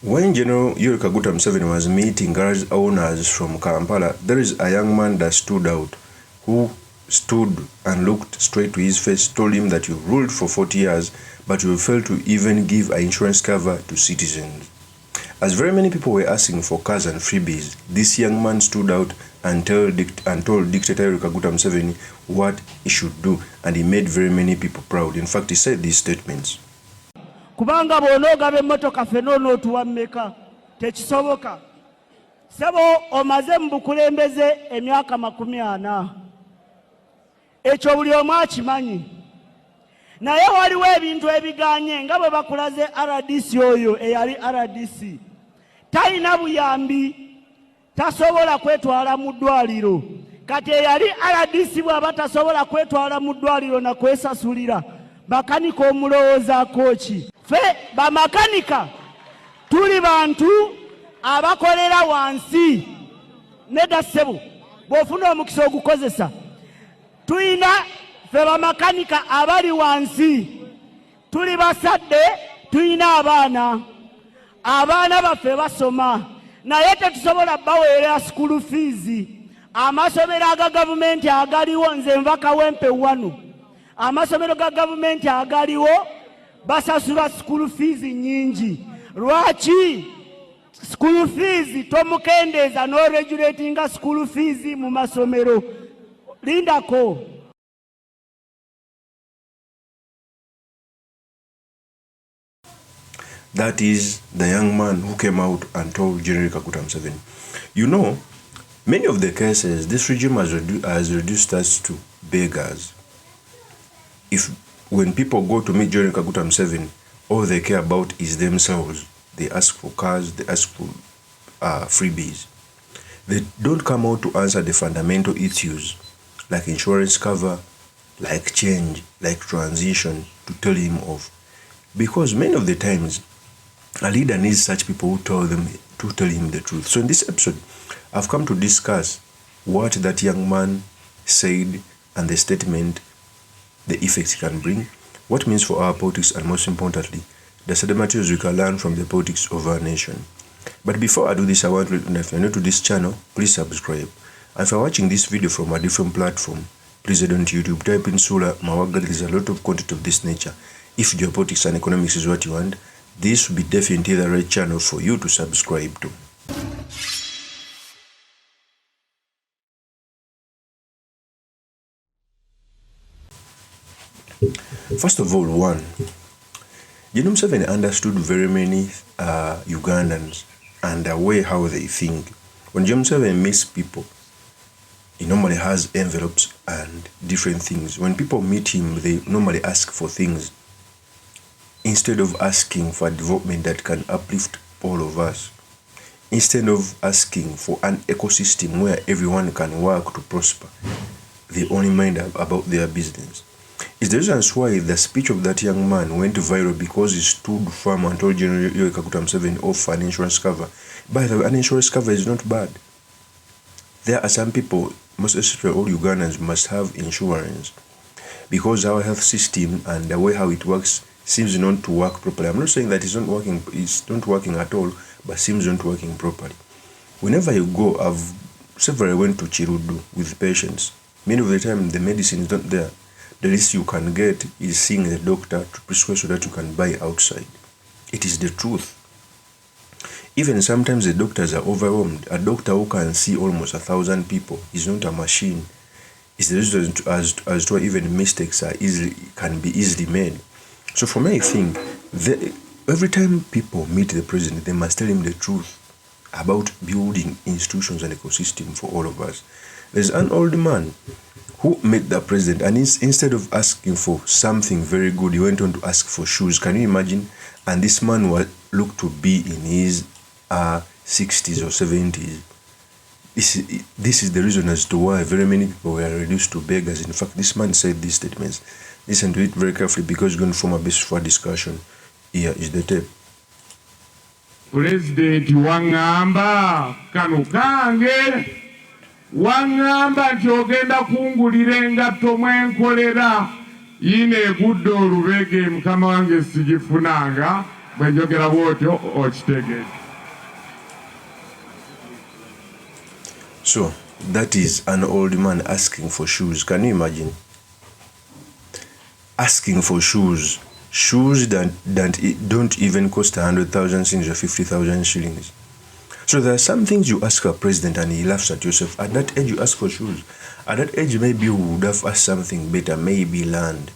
When General Yoweri Kaguta Museveni was meeting garage owners from Kampala, there is a young man that stood out, who stood and looked straight to his face, told him that you ruled for 40 years, but you failed to even give an insurance cover to citizens. As very many people were asking for cars and freebies, this young man stood out and told Dictator Yoweri Kaguta Museveni what he should do, and he made very many people proud. In fact, he said these statements. Kubanga bonoga b'emmotoka fenono tuwammeka tekisoboka sebo omaze mu bukulembeze emyaka 40 ekyo buli omu akimanyi naye waliwo ebintu ebiganye nga bwe bakulaze RDC oyo eyali RDC talina buyambi tasobola kwetwala mu ddwaliro kati eyali RDC bw'aba tasobola kwetwala mu ddwaliro na kwesasulira bakanika omulowoozaako ki fe bamakanika tuli bantu abakolera wansi nedda ssebo bw'ofuna omukisa ogukozesa tulina fe bamakanika abali wansi tuli basadde tulina abaana baffe basoma naye tetusobola baweera school fees amasomero aga gavumenti agaliwo nze nva Kawempe wano amasomero ga gavumenti agaliwo basasula school fees nyingi lwaki school fees tomukendeeza no regulatinga school fees mu masomero lindako. That is the young man who came out and told General Kaguta Museveni. You know, many of the cases, this regime has reduced us to beggars. When people go to meet General Kaguta Museveni, all they care about is themselves. They ask for cars, they ask for freebies. They don't come out to answer the fundamental issues like insurance cover, like change, like transition to tell him of. Because many of the times, a leader needs such people who tell him the truth. So in this episode, I've come to discuss what that young man said and the statement, the effects it can bring, what it means for our politics, and most importantly, the study materials we can learn from the politics of our nation. But before I do this, I want to let you know, if you're new to this channel, please subscribe. And if you're watching this video from a different platform, please head on to YouTube, type in Sula Mawaga. There is a lot of content of this nature. If geopolitics and economics is what you want, this will be definitely the right channel for you to subscribe to. First of all, General Museveni understood very many Ugandans and the way how they think. When General Museveni meets people, he normally has envelopes and different things. When people meet him, they normally ask for things instead of asking for development that can uplift all of us. Instead of asking for an ecosystem where everyone can work to prosper, they only mind about their business. It's the reason why the speech of that young man went viral, because he stood firm and told General Yoweri Kaguta Museveni of an insurance cover. By the way, an insurance cover is not bad. There are some people, most especially all Ugandans, must have insurance because our health system and the way how it works seems not to work properly. I'm not saying that it's not working at all, but seems not working properly. Whenever you go, several went to Chirudu with patients. Many of the time the medicine is not there. The least you can get is seeing the doctor to prescribe so that you can buy outside. It is the truth. Even sometimes the doctors are overwhelmed. A doctor who can see almost 1,000 people is not a machine. It's the reason as to why even mistakes can be easily made. So for me, I think every time people meet the president, they must tell him the truth about building institutions and ecosystem for all of us. There's an old man who met the president, and instead of asking for something very good, he went on to ask for shoes. Can you imagine? And this man looked to be in his 60s or 70s. This is the reason as to why very many people were reduced to beggars. In fact, this man said these statements. Listen to it very carefully because it's going to form a basis for discussion. Here is the tape. President wangamba kano kange wangamba nti ogenda kungulira engatto mwenkolera yine egudde olubege mukama wange sigifunanga bwenjogera bwotyo okitegeeza. So that is an old man asking for shoes. Can you imagine? Asking for shoes. Shoes that don't even cost 100,000 shillings or 50,000 shillings. So there are some things you ask a president and he laughs at yourself. At that age, you ask for shoes. At that age, maybe you would have asked something better, maybe land,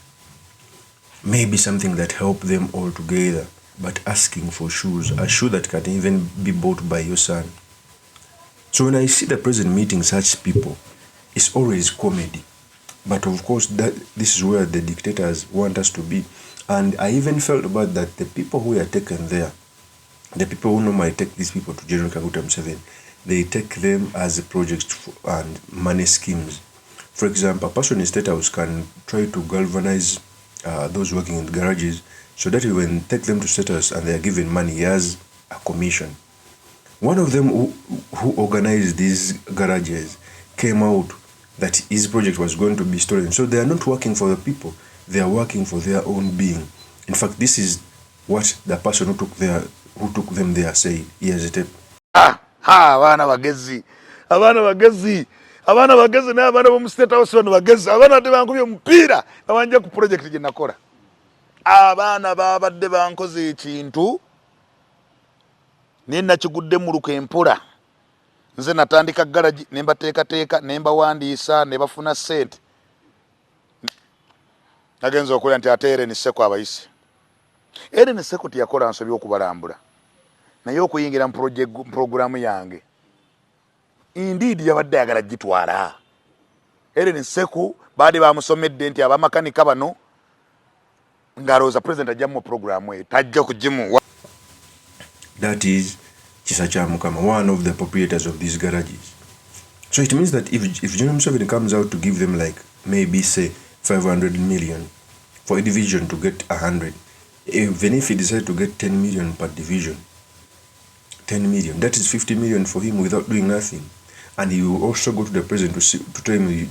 maybe something that helped them all together. But asking for shoes, a shoe that can even be bought by your son. So when I see the president meeting such people, it's always comedy. But of course, this is where the dictators want us to be. And I even felt about that the people who are taken there, the people who normally take these people to General Kaguta Museveni, they take them as projects and money schemes. For example, a person in State House can try to galvanize those working in garages so that when take them to State House and they are given money, he has a commission. One of them who organized these garages came out that his project was going to be stolen. So they are not working for the people, they are working for their own being. In fact, this is what the person who took them there said. Here's a tape. Abana bagezi n'abana bo mu State House bano bagezi, abana badde bankubye omupiira nabanja ku project gye nakola. Abaana babadde bankoze ekintu nina kigudde mu lukempola. Nze natandika garage nemba teeka nemba wandiisa ne bafuna sente. Nagenza okulya nti ateere ni seko abayisi. Eri ni seko tiyakola nsobi okubalambula. Naye okuyingira mu programu yange. Indeed yabadde ayagala gitwala. Eri ni seko baade bamusomedde nti abamakanika bano ngalooza president ajja mu programu eyo tajja kugimuwa. That is Chisacha Mukama, one of the proprietors of these garages. So it means that if General Museveni comes out to give them like maybe say 500 million for a division to get 100, even if he decides to get 10 million per division, 10 million, that is 50 million for him without doing nothing. And he will also go to the president to tell him,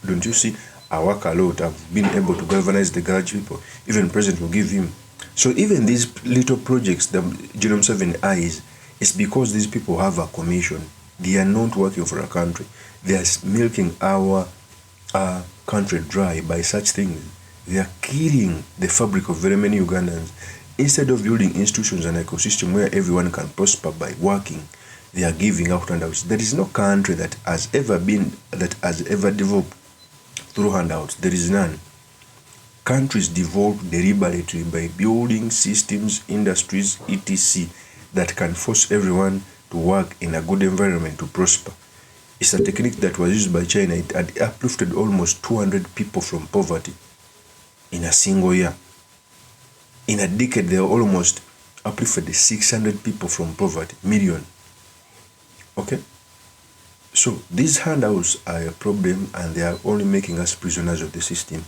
don't you see, I work a lot, I've been able to galvanize the garage people. Even the president will give him. So even these little projects that General Museveni eyes, it's because these people have a commission. They are not working for a country. They are milking our country dry by such things. They are killing the fabric of very many Ugandans. Instead of building institutions and ecosystem where everyone can prosper by working, they are giving out handouts. There is no country that has ever developed through handouts. There is none. Countries develop deliberately by building systems, industries, etc. that can force everyone to work in a good environment to prosper. It's a technique that was used by China. It had uplifted almost 200 people from poverty in a single year. In a decade, they almost uplifted 600 people from poverty, million. Okay? So these handouts are a problem and they are only making us prisoners of the system.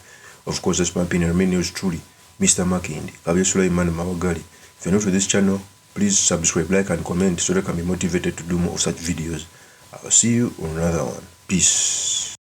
Of course, that's my opinion. Remain yours truly, Mr. Makindi, Kabye Sulaiman Mawagali. If you're new to this channel, please subscribe, like, and comment so that I can be motivated to do more of such videos. I'll see you on another one. Peace.